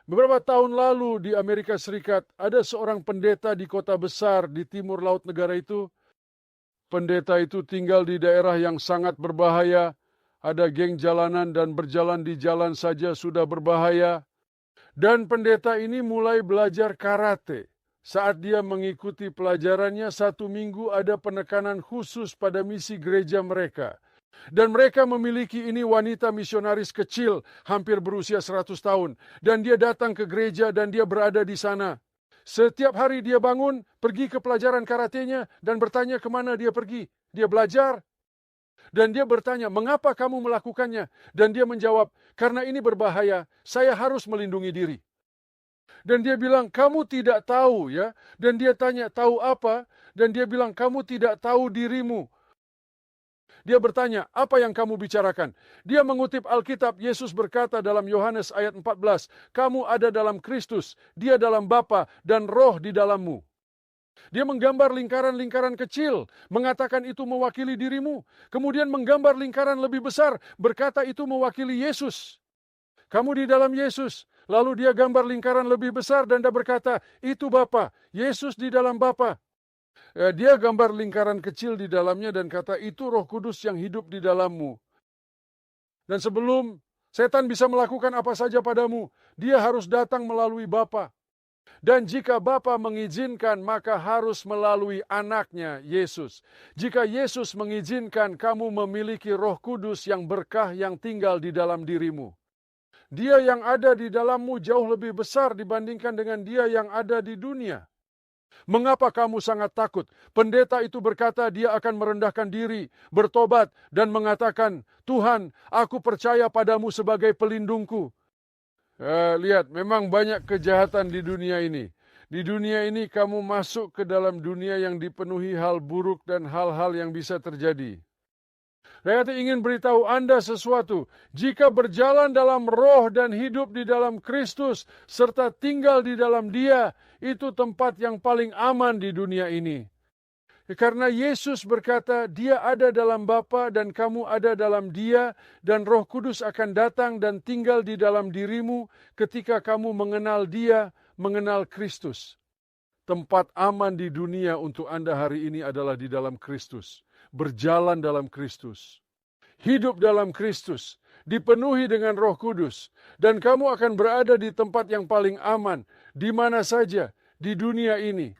Beberapa tahun lalu di Amerika Serikat, ada seorang pendeta di kota besar di timur laut negara itu. Pendeta itu tinggal di daerah yang sangat berbahaya. Ada geng jalanan dan berjalan di jalan saja sudah berbahaya. Dan pendeta ini mulai belajar karate. Saat dia mengikuti pelajarannya, 1 minggu ada penekanan khusus pada misi gereja mereka. Dan mereka memiliki ini wanita misionaris kecil, hampir berusia 100 tahun. Dan dia datang ke gereja dan dia berada di sana. Setiap hari dia bangun, pergi ke pelajaran karatenya, dan bertanya kemana dia pergi. Dia belajar. Dan dia bertanya, mengapa kamu melakukannya? Dan dia menjawab, karena ini berbahaya, saya harus melindungi diri. Dan dia bilang, kamu tidak tahu ya. Dan dia tanya, tahu apa? Dan dia bilang, kamu tidak tahu dirimu. Dia bertanya, apa yang kamu bicarakan? Dia mengutip Alkitab, Yesus berkata dalam Yohanes ayat 14, kamu ada dalam Kristus, dia dalam Bapa, dan roh di dalammu. Dia menggambar lingkaran-lingkaran kecil, mengatakan itu mewakili dirimu. Kemudian menggambar lingkaran lebih besar, berkata itu mewakili Yesus. Kamu di dalam Yesus. Lalu dia gambar lingkaran lebih besar dan dia berkata, itu Bapa, Yesus di dalam Bapa. Dia gambar lingkaran kecil di dalamnya dan kata, itu Roh Kudus yang hidup di dalammu. Dan sebelum setan bisa melakukan apa saja padamu, dia harus datang melalui Bapa. Dan jika Bapa mengizinkan, maka harus melalui anaknya, Yesus. Jika Yesus mengizinkan, kamu memiliki Roh Kudus yang berkah yang tinggal di dalam dirimu. Dia yang ada di dalammu jauh lebih besar dibandingkan dengan dia yang ada di dunia. Mengapa kamu sangat takut? Pendeta itu berkata dia akan merendahkan diri, bertobat, dan mengatakan, Tuhan, aku percaya padamu sebagai pelindungku. Lihat, memang banyak kejahatan di dunia ini. Di dunia ini kamu masuk ke dalam dunia yang dipenuhi hal buruk dan hal-hal yang bisa terjadi. Saya ingin beritahu Anda sesuatu. Jika berjalan dalam roh dan hidup di dalam Kristus, serta tinggal di dalam Dia, itu tempat yang paling aman di dunia ini. Karena Yesus berkata, Dia ada dalam Bapa dan kamu ada dalam Dia, dan Roh Kudus akan datang dan tinggal di dalam dirimu ketika kamu mengenal Dia, mengenal Kristus. Tempat aman di dunia untuk Anda hari ini adalah di dalam Kristus. Berjalan dalam Kristus. Hidup dalam Kristus. Dipenuhi dengan Roh Kudus. Dan kamu akan berada di tempat yang paling aman. Di mana saja di dunia ini.